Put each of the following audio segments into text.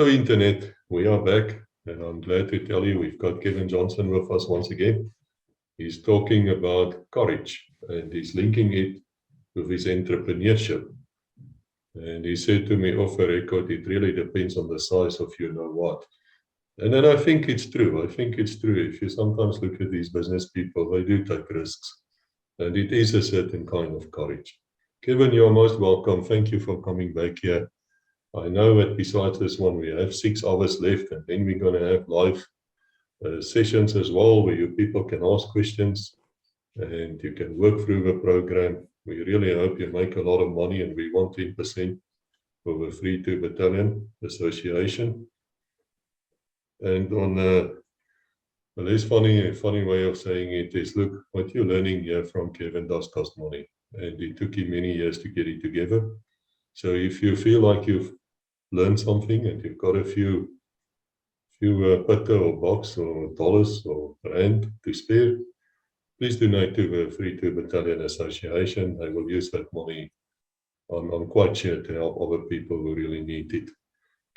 Hello, Internet. We are back, and I'm glad to tell you we've got Kevin Johnson with us once again. He's talking about courage, and he's linking it with his entrepreneurship. And he said to me off the record, it really depends on the size of you know what. And then I think it's true. If you sometimes look at these business people, they do take risks. And it is a certain kind of courage. Kevin, you're most welcome. Thank you for coming back here. I know that besides this one, we have 6 hours left, and then we're going to have live sessions as well, where you people can ask questions and you can work through the program. We really hope you make a lot of money, and we want 10% for the Free to Battalion Association. And on the less funny way of saying it is, look, what you're learning here from Kevin does cost money, and it took him many years to get it together. So if you feel like you've learned something and you've got a few pitter or bucks or dollars or rand to spare, please donate to the Free to Battalion Association. They will use that money, I'm quite sure, to help other people who really need it.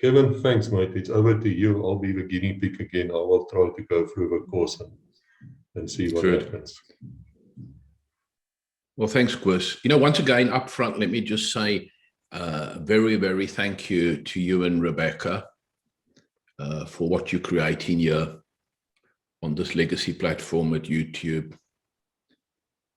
Kevin, thanks, mate. It's over to you. I'll be the guinea pig again. I will try to go through the course and see what happens. Well, thanks, Koos. Once again, up front, let me just say very, very thank you to you and Rebecca for what you're creating here on this legacy platform at YouTube.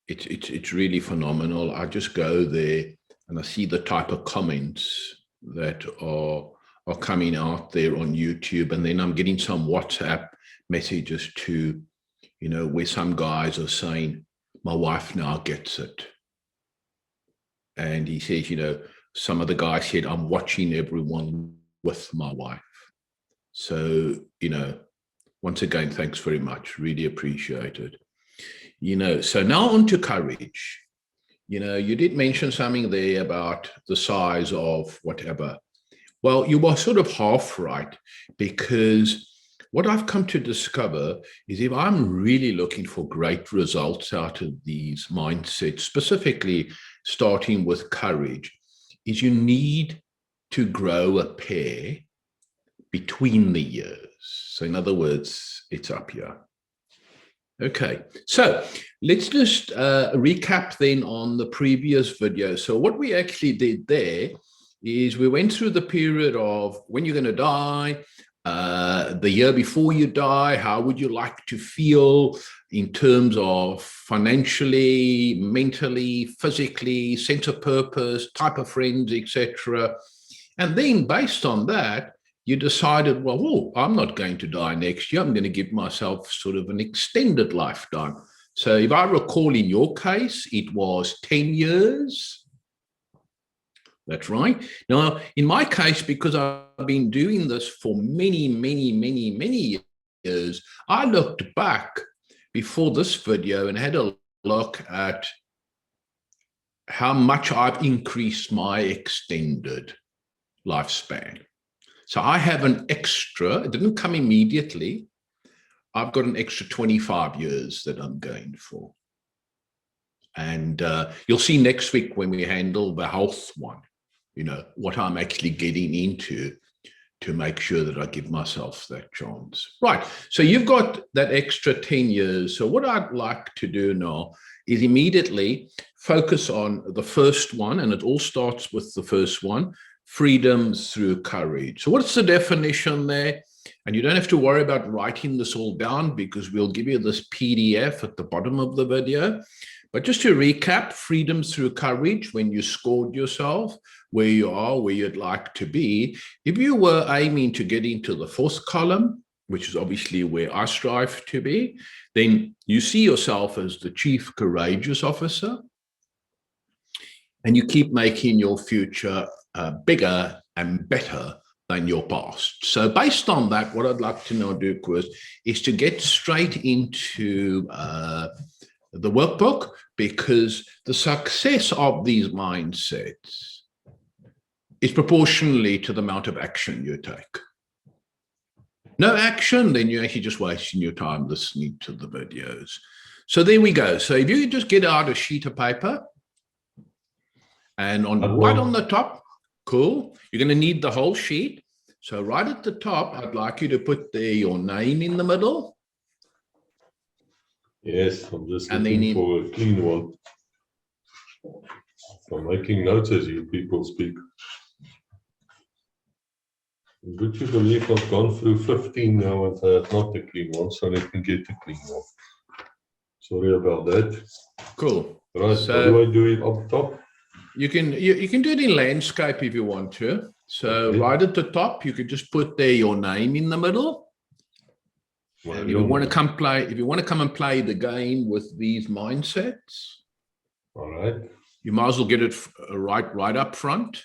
It's really phenomenal. I just go there and I see the type of comments that are coming out there on YouTube, and then I'm getting some WhatsApp messages too, where some guys are saying, my wife now gets it. And he says, some of the guys said, I'm watching everyone with my wife. So, once again, thanks very much. Really appreciate it. So now on to courage. You did mention something there about the size of whatever. Well, you were sort of half right, because what I've come to discover is if I'm really looking for great results out of these mindsets, specifically starting with courage, is you need to grow a pair between the years. So in other words, it's up here. Okay, so let's just recap then on the previous video. So what we actually did there is we went through the period of when you're going to die, the year before you die, how would you like to feel in terms of financially, mentally, physically, sense of purpose, type of friends, etc. And then based on that, you decided, well, I'm not going to die next year. I'm going to give myself sort of an extended lifetime. So if I recall, in your case, it was 10 years. That's right. Now, in my case, because I've been doing this for many, many, many, many years, I looked back before this video and had a look at how much I've increased my extended lifespan. So I have an extra, it didn't come immediately. I've got an extra 25 years that I'm going for. And you'll see next week when we handle the health one, what I'm actually getting into to make sure that I give myself that chance. Right, so you've got that extra 10 years. So what I'd like to do now is immediately focus on the first one, and it all starts with the first one, freedom through courage. So what's the definition there? And you don't have to worry about writing this all down, because we'll give you this PDF at the bottom of the video. But just to recap, freedom through courage, when you scored yourself, where you are, where you'd like to be. If you were aiming to get into the 4th column, which is obviously where I strive to be, then you see yourself as the Chief Courageous Officer, and you keep making your future bigger and better than your past. So based on that, what I'd like to now do, Koos, is to get straight into the workbook, because the success of these mindsets is proportionally to the amount of action you take. No action, then you're actually just wasting your time listening to the videos. So there we go. So if you could just get out a sheet of paper, and right on the top, cool, you're going to need the whole sheet. So right at the top, I'd like you to put there your name in the middle. Yes, I'm just And looking then for a clean one. I'm making notes as you people speak. Would you believe I've gone through 15 now and I have not the clean one, so let me get the clean one. Sorry about that. Cool. Right, So how do I do it up top? you can do it in landscape if you want to. So Okay. right at the top, you could just put there your name in the middle. My And if real you want to name. come and play the game with these mindsets, All right. you might as well get it right up front.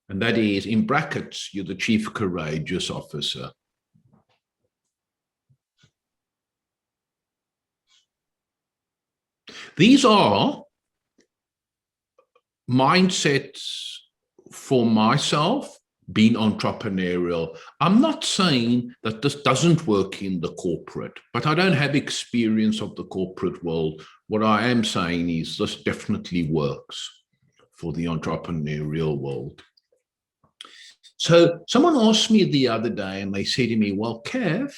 And that is, in brackets, you're the Chief Courageous Officer. These are mindsets for myself being entrepreneurial. I'm not saying that this doesn't work in the corporate, but I don't have experience of the corporate world. What I am saying is this definitely works for the entrepreneurial world. So someone asked me the other day and they said to me, well, Kev,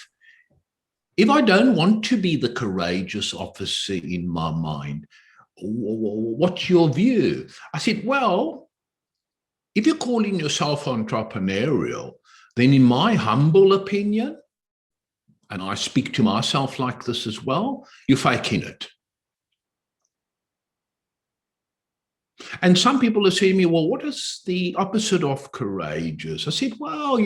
if I don't want to be the courageous officer in my mind, what's your view? I said, well, if you're calling yourself entrepreneurial, then in my humble opinion, and I speak to myself like this as well, you're faking it. And some people are saying to me, well, what is the opposite of courageous? I said, well,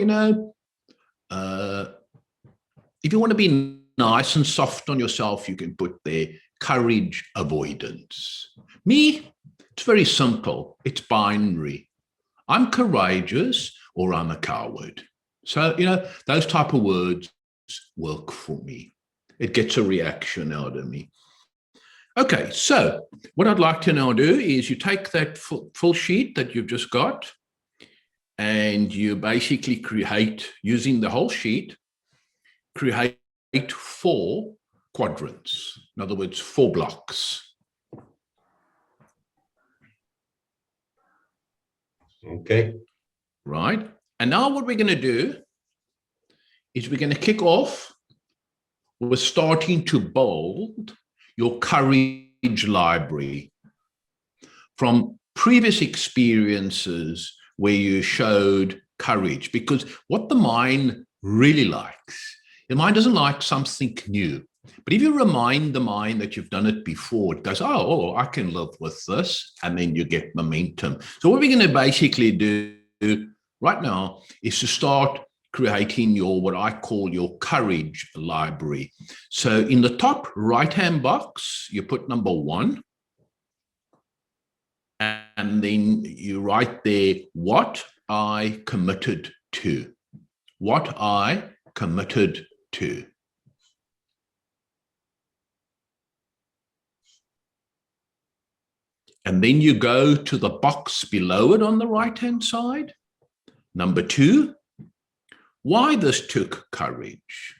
if you want to be nice and soft on yourself, you can put there courage avoidance. Me, it's very simple. It's binary. I'm courageous or I'm a coward. So, those type of words work for me. It gets a reaction out of me. Okay, so what I'd like to now do is you take that full sheet that you've just got and you basically create, using the whole sheet, create 4 quadrants. In other words, 4 blocks. Okay. Right. And now what we're going to do is we're going to kick off with starting to build your courage library from previous experiences where you showed courage, because what the mind really likes, the mind doesn't like something new. But if you remind the mind that you've done it before, it goes, oh, I can live with this. And then you get momentum. So what we're going to basically do right now is to start creating your, what I call your courage library. So in the top right-hand box, you put number 1. And then you write there, what I committed to. What I committed to. And then you go to the box below it on the right-hand side. Number 2, why this took courage.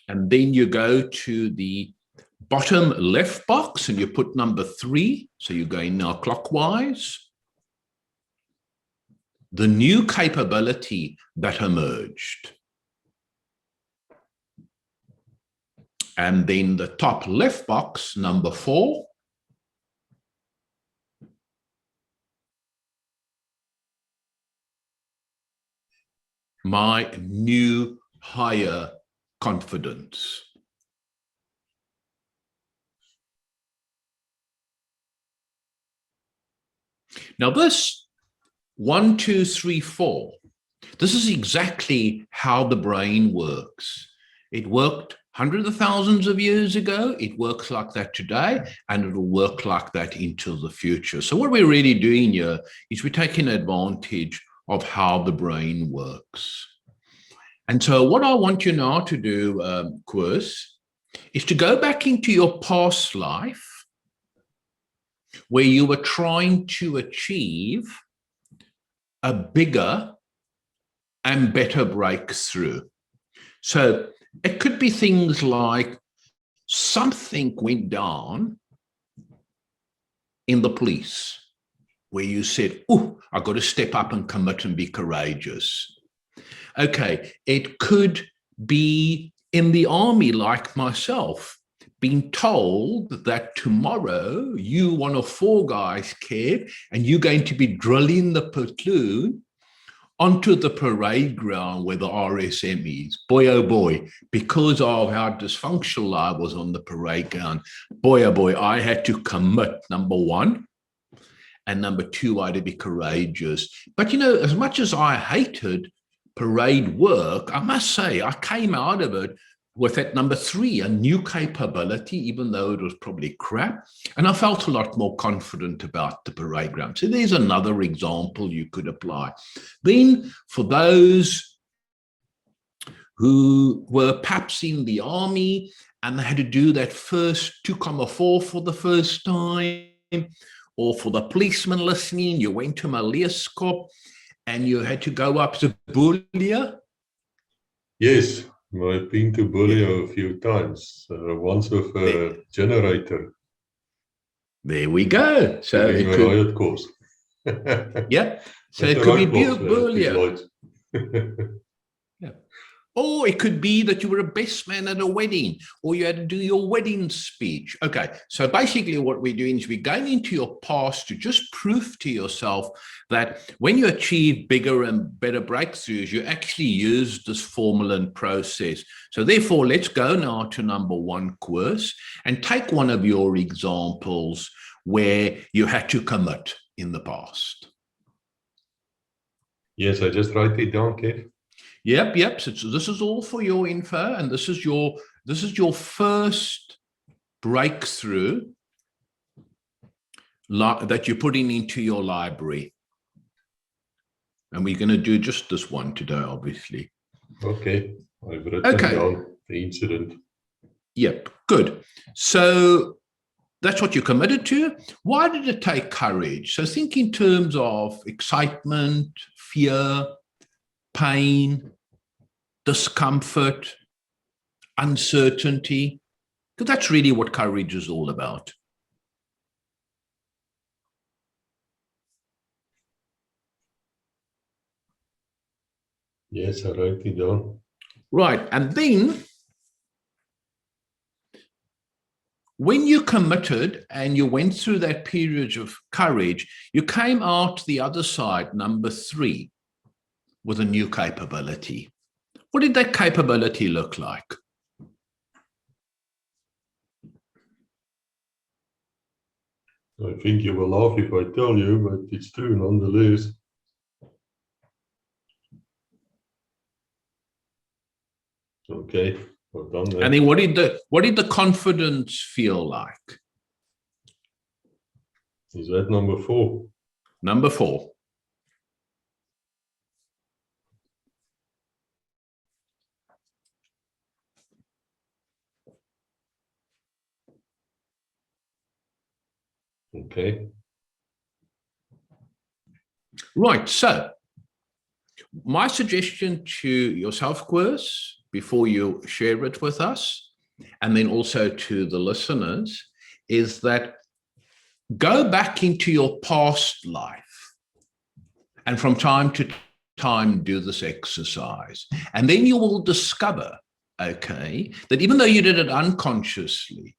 And then you go to the bottom left box and you put number 3. So you're going now clockwise. The new capability that emerged. And then the top left box, number 4. My new higher confidence. Now this 1, 2, 3, 4, this is exactly how the brain works. It worked hundreds of thousands of years ago. It works like that today, and it will work like that into the future. So what we're really doing here is we're taking advantage of how the brain works. And so what I want you now to do, Koos, is to go back into your past life where you were trying to achieve a bigger and better breakthrough. So it could be things like something went down in the police where you said, oh, I've got to step up and commit and be courageous? Okay, it could be in the army, like myself, being told that tomorrow you, one of 4 guys, Kev, and you're going to be drilling the platoon onto the parade ground where the RSM is. Boy, oh boy, because of how dysfunctional I was on the parade ground, boy, oh boy, I had to commit, number 1. And number 2, I had to be courageous. But, you know, as much as I hated parade work, I must say I came out of it with that number 3, a new capability, even though it was probably crap. And I felt a lot more confident about the parade ground. So there's another example you could apply. Then for those who were perhaps in the army and they had to do that first 2,4 for the first time, or for the policeman listening, you went to Maleerskop and you had to go up to Boolia. Yes, I've been to Bolio a few times, once with a generator. There we go. So it could, riot course. yeah. So it could be Boolia. Yeah. Or it could be that you were a best man at a wedding, or you had to do your wedding speech. Okay, so basically what we're doing is we're going into your past to just prove to yourself that when you achieve bigger and better breakthroughs, you actually use this formula and process. So therefore, let's go now to number 1, Koos, and take one of your examples where you had to commit in the past. Yes, I just write it down, Kev. Yep. So this is all for your info, and this is your first breakthrough that you're putting into your library. And we're going to do just this one today, obviously. Okay, I've written down the incident. Yep, good. So that's what you committed to. Why did it take courage? So think in terms of excitement, fear, pain, discomfort, uncertainty, because that's really what courage is all about. Yes, I write it down. Right, and then when you committed and you went through that period of courage, you came out the other side, number 3, with a new capability. What did that capability look like? I think you will laugh if I tell you, but it's true nonetheless. Okay, I've done that. And then what did the confidence feel like? Is that number 4? Number 4. Okay. Right, so my suggestion to yourself, Koos, before you share it with us, and then also to the listeners, is that go back into your past life and from time to time do this exercise. And then you will discover, okay, that even though you did it unconsciously,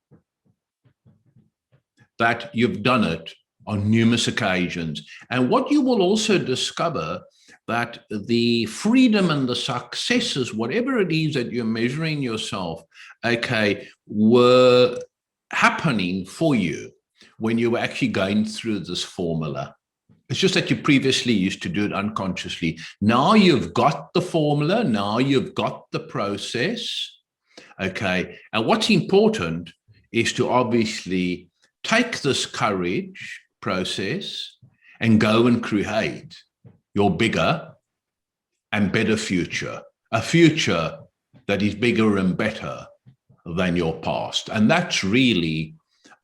that you've done it on numerous occasions. And what you will also discover that the freedom and the successes, whatever it is that you're measuring yourself, okay, were happening for you when you were actually going through this formula. It's just that you previously used to do it unconsciously. Now you've got the formula, now you've got the process, okay? And what's important is to obviously take this courage process and go and create your bigger and better future, a future that is bigger and better than your past. And that's really,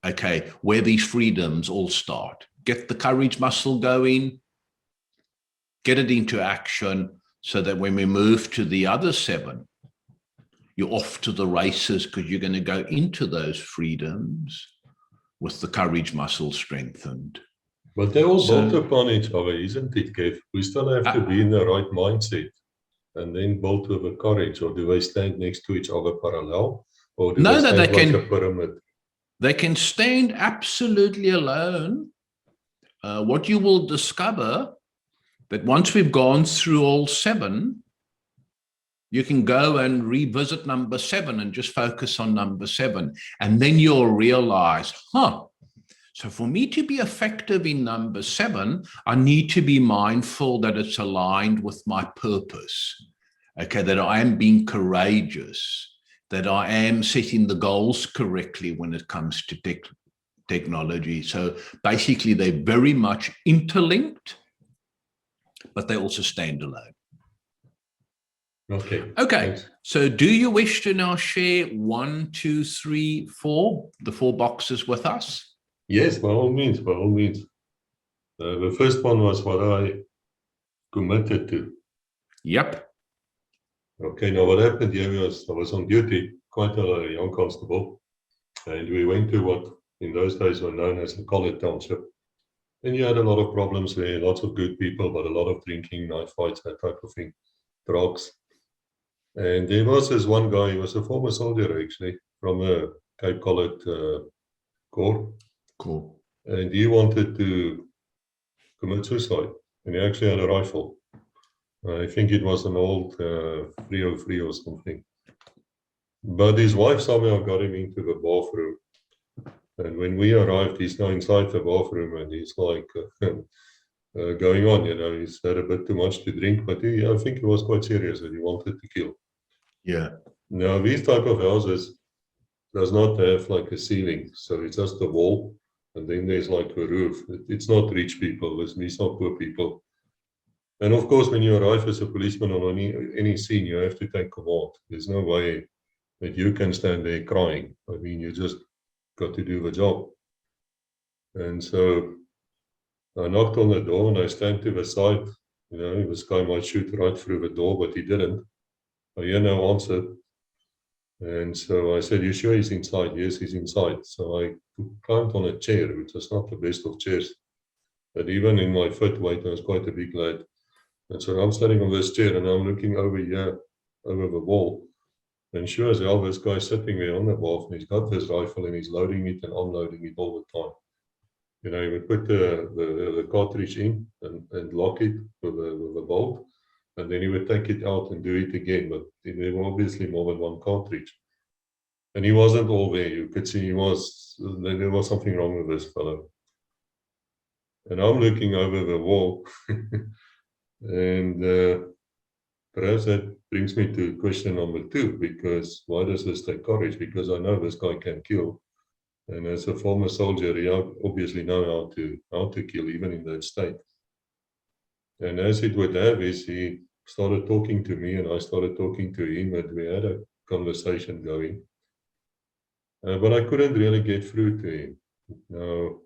okay, where these freedoms all start. Get the courage muscle going, get it into action so that when we move to the other 7, you're off to the races because you're going to go into those freedoms with the courage muscle strengthened. But they're all So- built upon each other, isn't it, Kev? We still have to be in the right mindset and then build with the courage, or do they stand next to each other parallel? Or do No, they no, stand they like can- a pyramid? They can stand absolutely alone. What you will discover, that once we've gone through all 7, you can go and revisit number 7 and just focus on number 7. And then you'll realize, so for me to be effective in number 7, I need to be mindful that it's aligned with my purpose. Okay, that I am being courageous, that I am setting the goals correctly when it comes to technology. So basically, they're very much interlinked, but they also stand alone. Okay. Okay, Thanks. so do you wish to now share 1, 2, 3, 4, the 4 boxes with us? Yes, by all means, by all means. The first one was what I committed to. Yep. Okay, now what happened here was I was on duty, quite a young constable, and we went to what in those days were known as the college township. And you had a lot of problems there, lots of good people, but a lot of drinking, knife fights, that type of thing, drugs. And there was this one guy, he was a former soldier actually, from a Cape Colored Corps. Cool. And he wanted to commit suicide, and he actually had a rifle. I think it was an old 303 or something. But his wife somehow got him into the bathroom. And when we arrived, he's now inside the bathroom, and he's like going on, he's had a bit too much to drink, but I think he was quite serious that he wanted to kill. Yeah. Now, these type of houses does not have like a ceiling, so it's just a wall, and then there's like a roof. It's not rich people, it's not poor people. And of course, when you arrive as a policeman on any scene, you have to take command. There's no way that you can stand there crying. I mean, you just got to do the job. And so I knocked on the door and I stand to the side. This guy might shoot right through the door, but he didn't. I hear no answer. And so I said, "You sure he's inside?" "Yes, he's inside." So I climbed on a chair, which was not the best of chairs. But even in my foot weight, I was quite a big lad. And so I'm standing on this chair and I'm looking over here, over the wall. And sure as hell, this guy's sitting there on the wharf and he's got this rifle and he's loading it and unloading it all the time. He would put the cartridge in and lock it with a bolt, and then he would take it out and do it again. But there were obviously more than one cartridge. And he wasn't all there. You could see there was something wrong with this fellow. And I'm looking over the wall, and perhaps that brings me to question number 2, because why does this take courage? Because I know this guy can kill. And as a former soldier, he obviously know how to kill, even in that state. And as it would have is, he started talking to me and I started talking to him, and we had a conversation going. But I couldn't really get through to him. Now,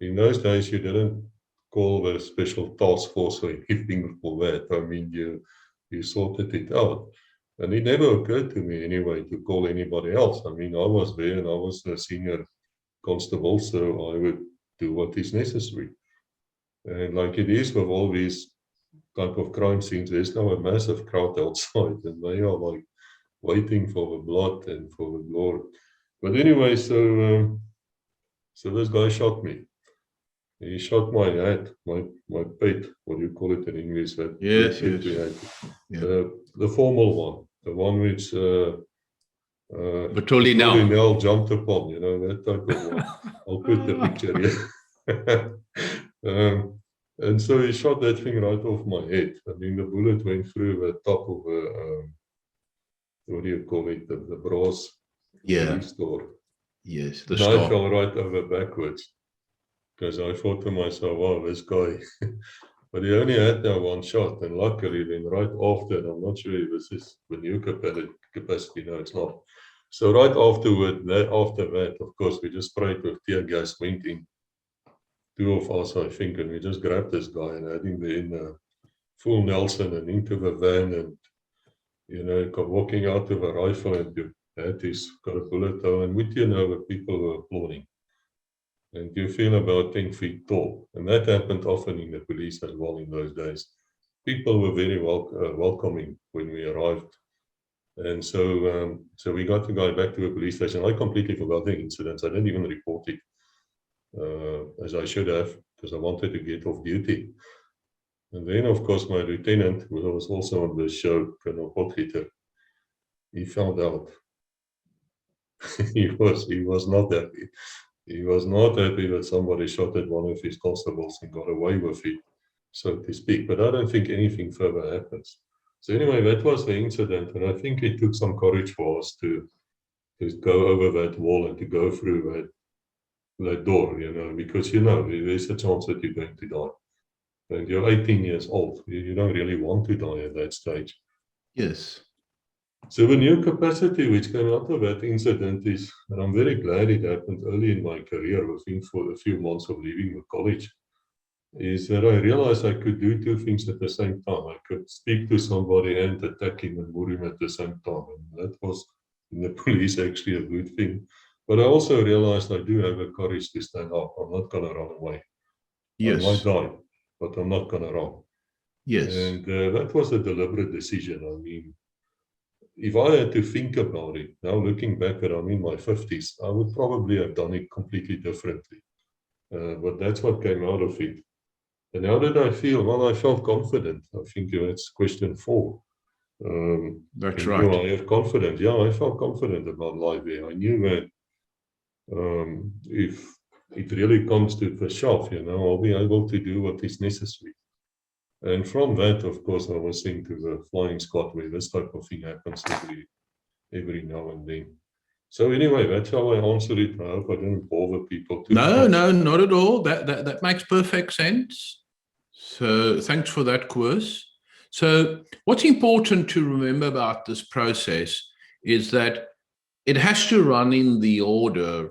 in those days, you didn't call the special task force or anything for that. I mean, you sorted it out. And it never occurred to me anyway to call anybody else. I mean, I was there and I was the senior constable, so I would do what is necessary. And like it is with all these type of crime scenes, there's now a massive crowd outside and they are like waiting for the blood and for the glory. But anyway, so this guy shot me. He shot my hat, my pate, what do you call it in English? Yes. Yeah. The formal one, the one which Battalion jumped upon, that type of one. I'll put the picture here. And so he shot that thing right off my head. I mean, the bullet went through the top of the, what do you call it, the brass door. Yes, and I fell right over backwards. Because I thought to myself, wow, this guy, but he only had that one shot, and luckily then right after, and I'm not sure if this is the new capacity, no, it's not. So right after that, of course, we just sprayed with tear gas, went in, 2 of us, I think, and we just grabbed this guy and had him there in full Nelson and into the van, and walking out with a rifle, and he's got a bullet hole, and with the people were applauding. and you feel about 10 feet tall. And that happened often in the police as well in those days. People were very welcoming when we arrived. And so we got the guy back to the police station. I completely forgot the incident. I didn't even report it as I should have, because I wanted to get off duty. And then, of course, my lieutenant, who was also on the show, Colonel Potgieter, he found out. he was not happy. He was not happy that somebody shot at one of his constables and got away with it, so to speak. But I don't think anything further happens. So anyway, that was the incident, and I think it took some courage for us to go over that wall and to go through that door, because there's a chance that you're going to die. And you're 18 years old. You don't really want to die at that stage. Yes. So the new capacity which came out of that incident is, and I'm very glad it happened early in my career, within for a few months of leaving the college, is that I realized I could do two things at the same time. I could speak to somebody and attack him and wound him at the same time. And that was, in the police, actually a good thing. But I also realized I do have the courage to stand up. I'm not going to run away. Yes. I might die, but I'm not going to run. Yes. And that was a deliberate decision. I mean, if I had to think about it, now looking back that I'm in my 50s, I would probably have done it completely differently. But that's what came out of it. And how did I feel? Well, I felt confident. I think that's question 4. That's right. I have confidence. Yeah, I felt confident about life there. I knew that if it really comes to the shove, I'll be able to do what is necessary. And from that, of course, I was sent to the flying squad where this type of thing happens every now and then. So anyway, that's how I answered it. I hope I didn't bother people too much. No, not at all. That makes perfect sense. So thanks for that, Koos. So what's important to remember about this process is that it has to run in the order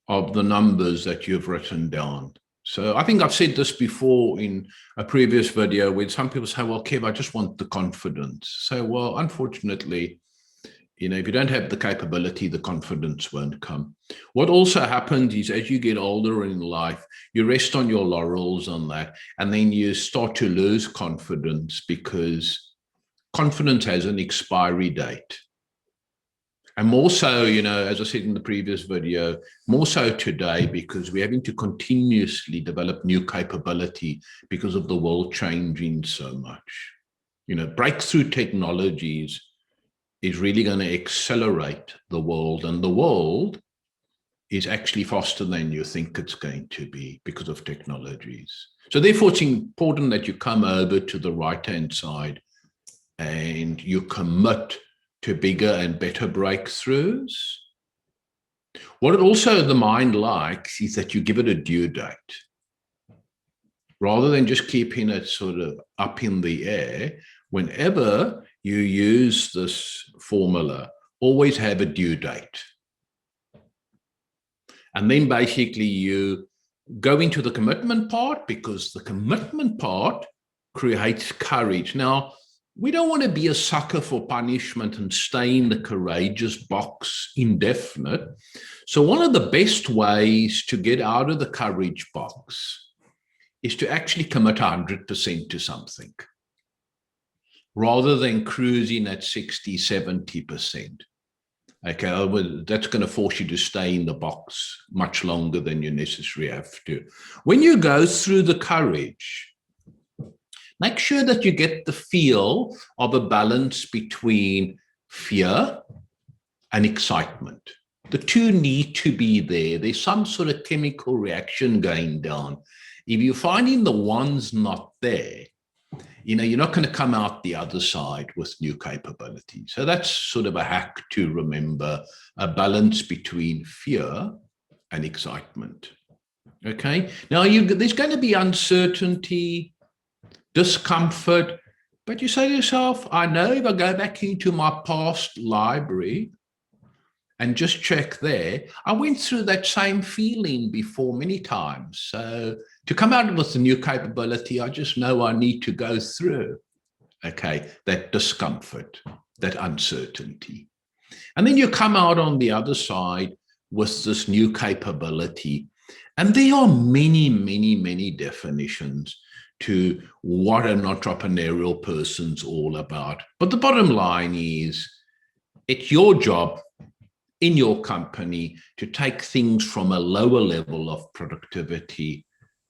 of the numbers that you've written down. So I think I've said this before in a previous video where some people say, well, Kev, I just want the confidence. So, well, unfortunately, if you don't have the capability, the confidence won't come. What also happens is as you get older in life, you rest on your laurels on that, and then you start to lose confidence because confidence has an expiry date. And more so, as I said in the previous video, more so today because we're having to continuously develop new capability because of the world changing so much. Breakthrough technologies is really going to accelerate the world, and the world is actually faster than you think it's going to be because of technologies. So therefore, it's important that you come over to the right-hand side and you commit to bigger and better breakthroughs. What it also the mind likes is that you give it a due date. Rather than just keeping it sort of up in the air, whenever you use this formula, always have a due date. And then basically you go into the commitment part, because the commitment part creates courage. Now, we don't want to be a sucker for punishment and stay in the courageous box indefinite. So one of the best ways to get out of the courage box is to actually commit 100% to something, rather than cruising at 60, 70%. Okay, that's going to force you to stay in the box much longer than you necessarily have to. When you go through the courage, make sure that you get the feel of a balance between fear and excitement. The two need to be there. There's some sort of chemical reaction going down. If you're finding the one's not there, you're not going to come out the other side with new capability. So that's sort of a hack to remember, a balance between fear and excitement. Okay. Now there's going to be uncertainty, discomfort, but you say to yourself, I know if I go back into my past library and just check there, I went through that same feeling before many times. So to come out with a new capability, I just know I need to go through, that discomfort, that uncertainty. And then you come out on the other side with this new capability. And there are many, many, many definitions to what an entrepreneurial person's all about. But the bottom line is, it's your job in your company to take things from a lower level of productivity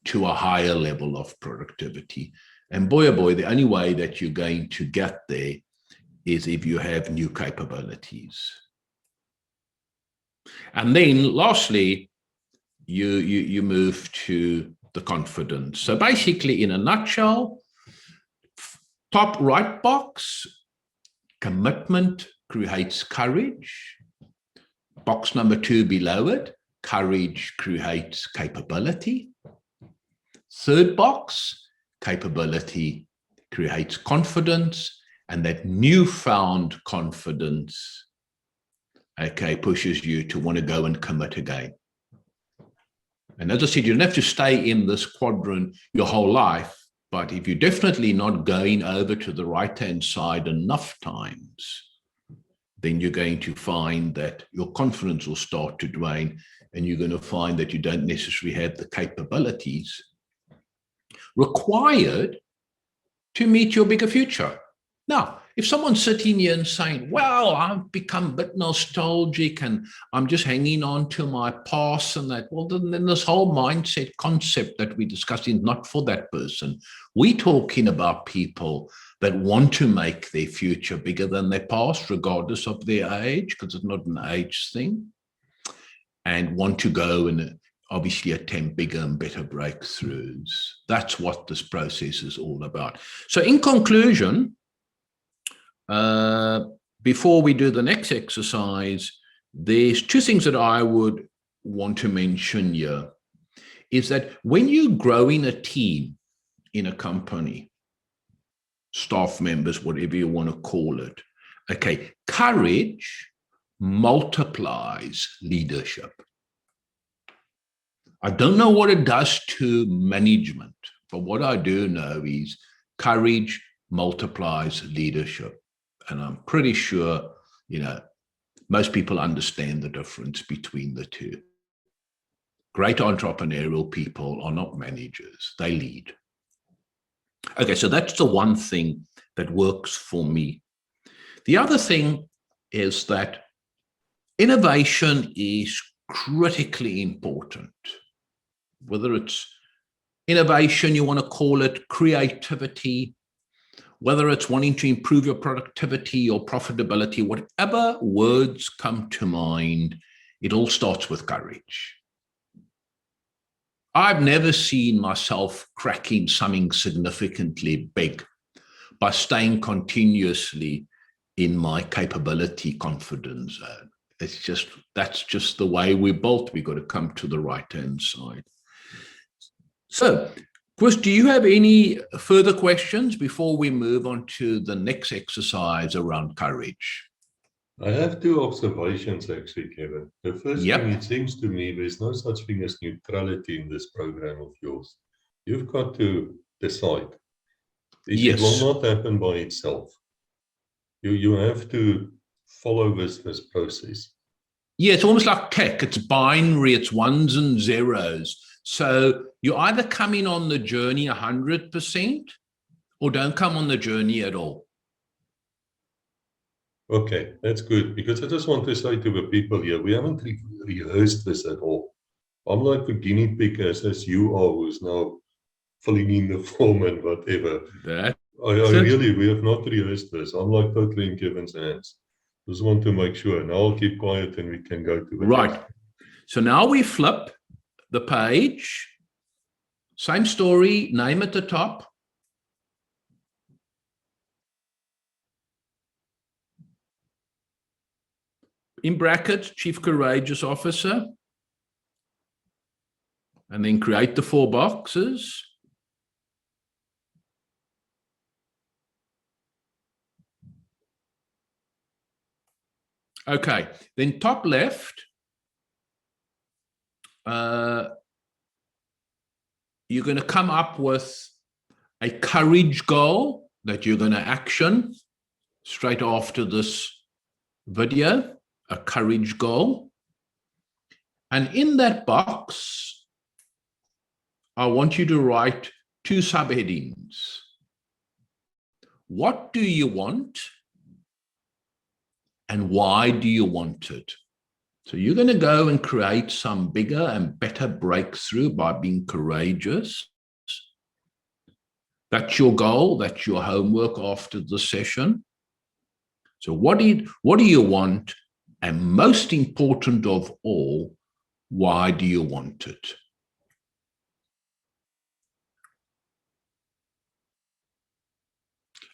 to a higher level of productivity. And boy, oh boy, the only way that you're going to get there is if you have new capabilities. And then lastly, you move to the confidence. So basically, in a nutshell, top right box, commitment creates courage. Box number 2 below it, courage creates capability. Third box, capability creates confidence, and that newfound confidence, okay, pushes you to want to go and commit again. And as I said, you don't have to stay in this quadrant your whole life, but if you're definitely not going over to the right-hand side enough times, then you're going to find that your confidence will start to wane, and you're going to find that you don't necessarily have the capabilities required to meet your bigger future. Now, if someone's sitting here and saying, well, I've become a bit nostalgic and I'm just hanging on to my past and that, well, then this whole mindset concept that we're discussing is not for that person. We're talking about people that want to make their future bigger than their past, regardless of their age, because it's not an age thing, and want to go and obviously attempt bigger and better breakthroughs. That's what this process is all about. So in conclusion, before we do the next exercise, there's 2 things that I would want to mention here, is that when you grow in a team, in a company, staff members, whatever you want to call it, okay, courage multiplies leadership. I don't know what it does to management, but what I do know is courage multiplies leadership. And I'm pretty sure, most people understand the difference between the two. Great entrepreneurial people are not managers, they lead. Okay, so that's the one thing that works for me. The other thing is that innovation is critically important. Whether it's innovation, you want to call it creativity, whether it's wanting to improve your productivity or profitability, whatever words come to mind, it all starts with courage. I've never seen myself cracking something significantly big by staying continuously in my capability confidence zone. That's just the way we're built. We've got to come to the right-hand side. So, Koos, do you have any further questions before we move on to the next exercise around courage? I have 2 observations actually, Kevin. The first thing, it seems to me there's no such thing as neutrality in this program of yours. You've got to decide. It will not happen by itself. You have to follow this process. Yeah, it's almost like tech. It's binary, it's ones and zeros. So you either come in on the journey 100% or don't come on the journey at all. Okay, that's good, because I just want to say to the people here, we haven't rehearsed this at all. I'm like the guinea pig as you are, who's now filling in the form and whatever. We have not rehearsed this. I'm like totally in Kevin's hands. Just want to make sure. Now I'll keep quiet and we can go to the right. So now we flip the page, same story, name at the top. In brackets, Chief Courageous Officer. And then create the 4 boxes. Okay, then top left, you're going to come up with a courage goal that you're going to action straight after this video, a courage goal. And in that box, I want you to write 2 subheadings. What do you want? And why do you want it? So you're going to go and create some bigger and better breakthrough by being courageous. That's your goal. That's your homework after the session. So what do you want? And most important of all, why do you want it?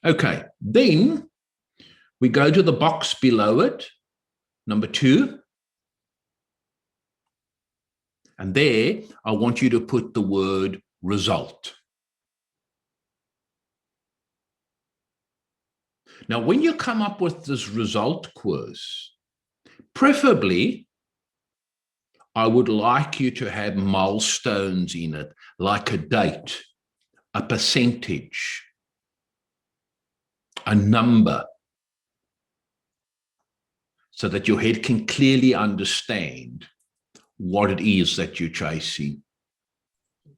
Okay, then we go to the box below it, number 2. And there, I want you to put the word result. Now, when you come up with this result quiz, preferably, I would like you to have milestones in it, like a date, a percentage, a number, so that your head can clearly understand what it is that you're chasing.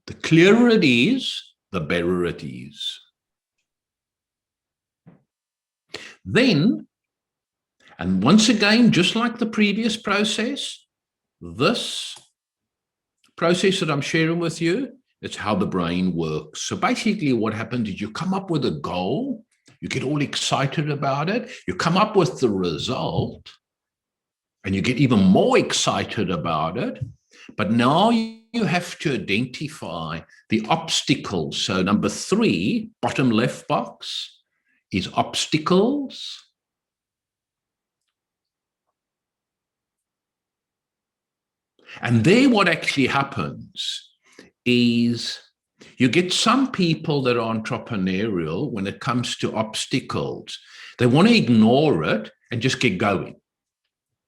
The clearer it is, the better it is. Then, and once again, just like the previous process, this process that I'm sharing with you, it's how the brain works. So basically what happens is you come up with a goal, you get all excited about it, you come up with the result, and you get even more excited about it. But now you have to identify the obstacles. So number 3, bottom left box, is obstacles. And there what actually happens is you get some people that are entrepreneurial when it comes to obstacles. They want to ignore it and just get going.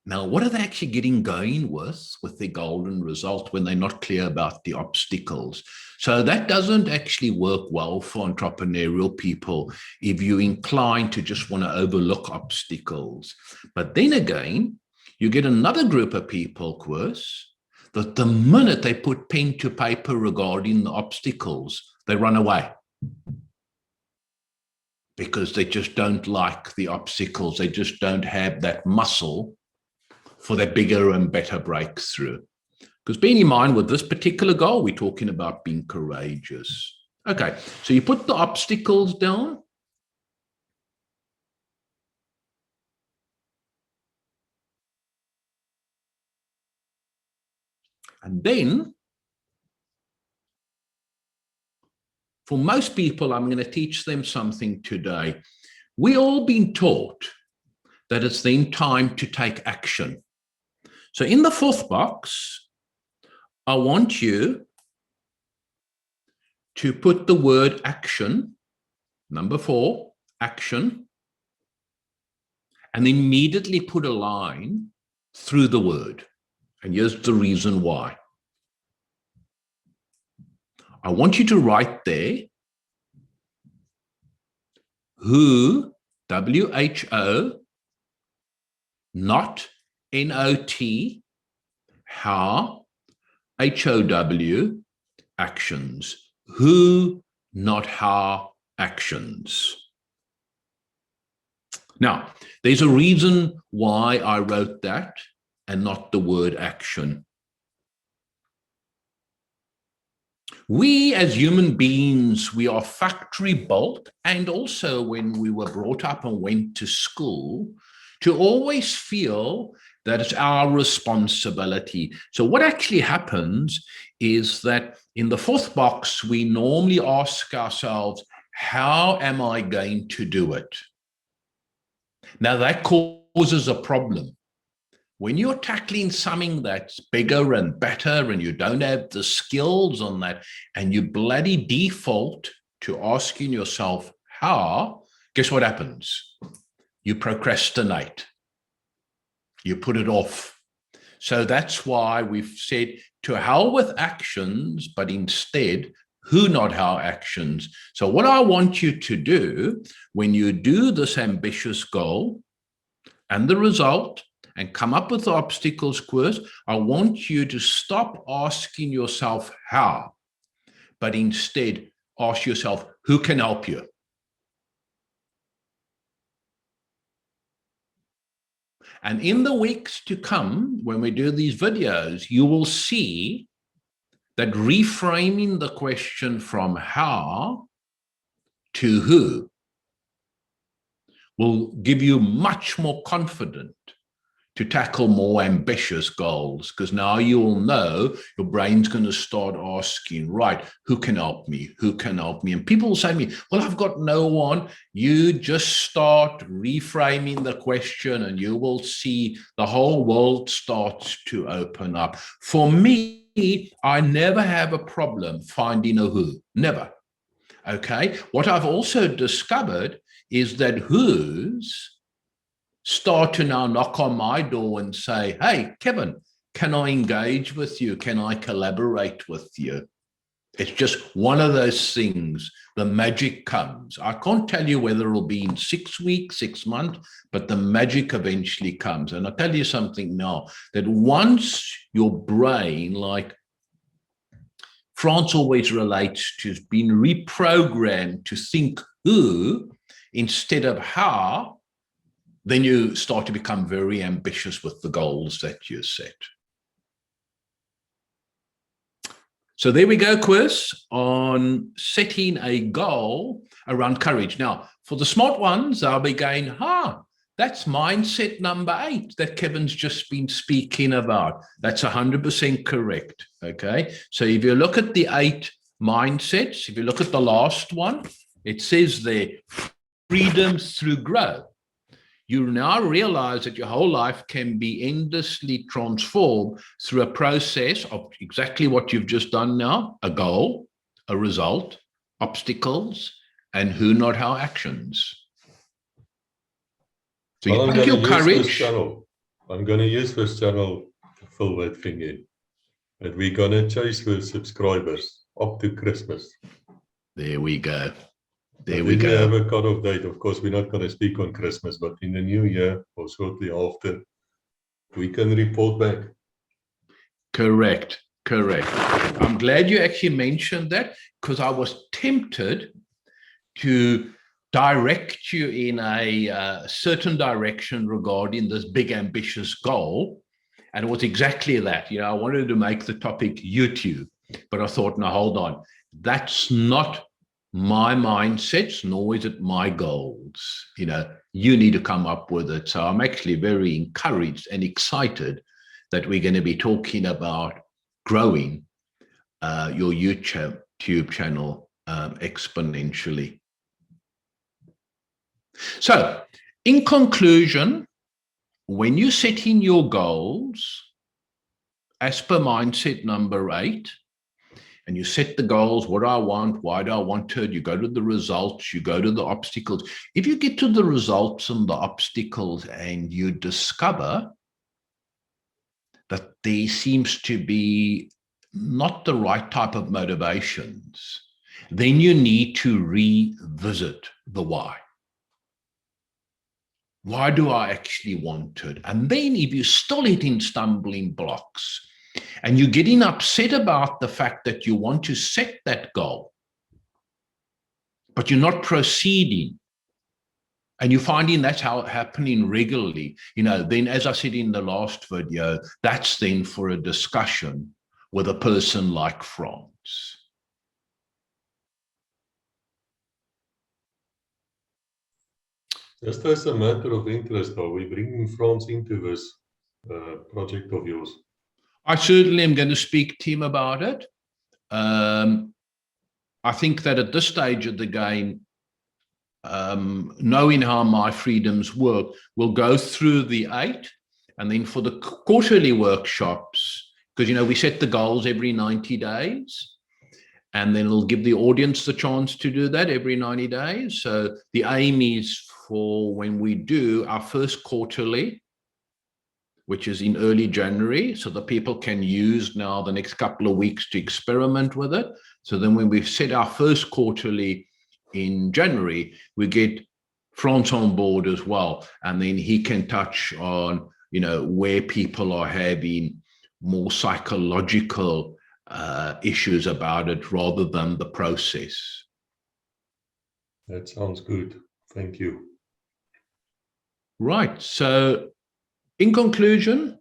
Now, what are they actually getting going with their golden result when they're not clear about the obstacles? So that doesn't actually work well for entrepreneurial people if you're inclined to just want to overlook obstacles. But then again, you get another group of people, Koos, that the minute they put pen to paper regarding the obstacles, they run away. Because they just don't like the obstacles. They just don't have that muscle for that bigger and better breakthrough. Because bearing in mind with this particular goal, we're talking about being courageous. Okay, so you put the obstacles down. And then, for most people, I'm going to teach them something today. We've all been taught that it's then time to take action. So in the 4th box, I want you to put the word action, number 4, action, and immediately put a line through the word. And here's the reason why. I want you to write there, who, W-H-O, not N-O-T, how, H-O-W, actions. Who, not how, actions. Now, there's a reason why I wrote that and not the word action. We as human beings, we are factory built, and also when we were brought up and went to school, to always feel that it's our responsibility. So what actually happens is that in the 4th box, we normally ask ourselves, how am I going to do it? Now that causes a problem. When you're tackling something that's bigger and better and you don't have the skills on that and you bloody default to asking yourself how, guess what happens? You procrastinate. You put it off. So that's why we've said to hell with actions, but instead, who, not how actions. So what I want you to do when you do this ambitious goal and the result, and come up with the obstacles quiz, I want you to stop asking yourself how, but instead ask yourself, who can help you? And in the weeks to come, when we do these videos, you will see that reframing the question from how to who will give you much more confidence to tackle more ambitious goals, because now you'll know your brain's going to start asking, right, who can help me? Who can help me? And people will say to me, well, I've got no one. You just start reframing the question and you will see the whole world starts to open up. For me, I never have a problem finding a who, never. Okay. What I've also discovered is that who's start to now knock on my door and say, hey, Kevin, can I engage with you? Can I collaborate with you? It's just one of those things. The magic comes. I can't tell you whether it'll be in 6 weeks, 6 months, but the magic eventually comes. And I'll tell you something now, that once your brain, like Frans always relates to, has been reprogrammed to think who instead of how, then you start to become very ambitious with the goals that you set. So there we go, Koos, on setting a goal around courage. Now, for the smart ones, I'll be going, that's mindset number 8 that Kevin's just been speaking about. That's 100% correct, okay? So if you look at the 8 mindsets, if you look at the last one, it says there, freedom through growth. You now realize that your whole life can be endlessly transformed through a process of exactly what you've just done now, a goal, a result, obstacles, and who, not how actions. So Well, you take your courage. I'm going to use this channel to fill that thing in. And we're going to chase the subscribers up to Christmas. There we go. There we go. We have a cut-off date. Of course, we're not going to speak on Christmas, but in the new year or shortly after, we can report back. Correct. I'm glad you actually mentioned that, because I was tempted to direct you in a certain direction regarding this big ambitious goal. And it was exactly that. I wanted to make the topic YouTube, but I thought, no, hold on. That's not my mindsets, nor is it my goals. You need to come up with it. So I'm actually very encouraged and excited that we're going to be talking about growing your YouTube channel exponentially. So in conclusion, when you're setting your goals, as per mindset number 8, and you set the goals, what do I want, why do I want it, you go to the results, you go to the obstacles. If you get to the results and the obstacles and you discover that there seems to be not the right type of motivations, then you need to revisit the why. Why do I actually want it? And then if you're still hitting stumbling blocks, and you're getting upset about the fact that you want to set that goal, but you're not proceeding, and you're finding that's how it's happening regularly, then as I said in the last video, that's then for a discussion with a person like Frans. Just as a matter of interest, are we bringing Frans into this project of yours? I certainly am going to speak to him about it. I think that at this stage of the game, knowing how my freedoms work, we'll go through the 8, and then for the quarterly workshops, because we set the goals every 90 days, and then it'll give the audience the chance to do that every 90 days. So the aim is for when we do our first quarterly, which is in early January, so that people can use now the next couple of weeks to experiment with it. So then when we've set our first quarterly in January, we get Frans on board as well. And then he can touch on, where people are having more psychological issues about it rather than the process. That sounds good. Thank you. Right. So in conclusion,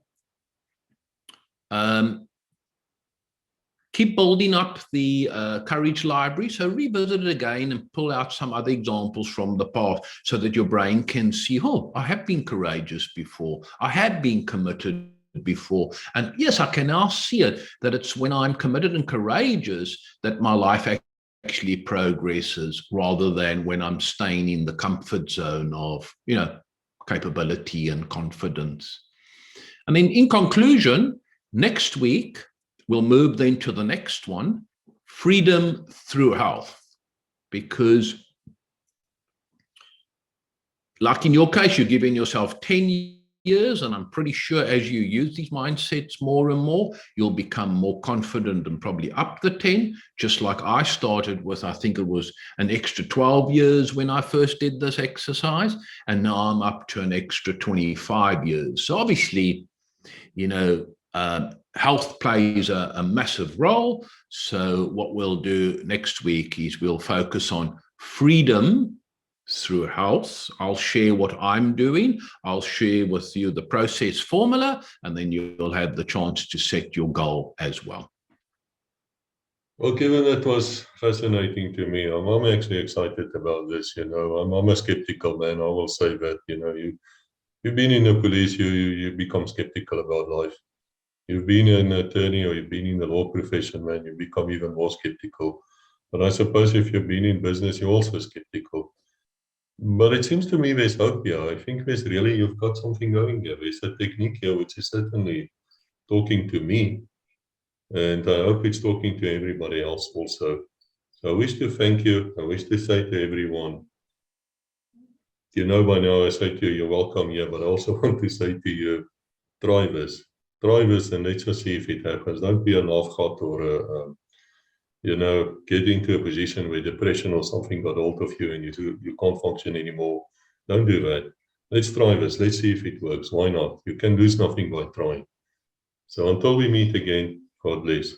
keep building up the courage library. So revisit it again and pull out some other examples from the past so that your brain can see, oh, I have been courageous before. I have been committed before. And yes, I can now see it, that it's when I'm committed and courageous that my life actually progresses rather than when I'm staying in the comfort zone of, capability and confidence. And then in conclusion, next week, we'll move then to the next one, freedom through health. Because like in your case, you're giving yourself 10 years, and I'm pretty sure as you use these mindsets more and more, you'll become more confident and probably up the 10, just like I started with, I think it was an extra 12 years when I first did this exercise, and now I'm up to an extra 25 years. So obviously, health plays a massive role. So what we'll do next week is we'll focus on freedom through health. I'll share what I'm doing. I'll share with you the process formula, and then you'll have the chance to set your goal as well. Well, given that was fascinating to me, I'm actually excited about this. I'm a skeptical man. I will say that. You've been in the police, you become skeptical about life. You've been an attorney or you've been in the law profession, man, you become even more skeptical. But I suppose if you've been in business, you're also skeptical. But it seems to me there's hope here. I think you've got something going here. There's a technique here which is certainly talking to me. And I hope it's talking to everybody else also. So I wish to thank you. I wish to say to everyone, by now I say to you, you're welcome here. But I also want to say to you, try this, and let's just see if it happens. Don't be a laughat or get into a position where depression or something got hold of you and you can't function anymore. Don't do that. Let's try this. Let's see if it works. Why not? You can lose nothing by trying. So until we meet again, God bless.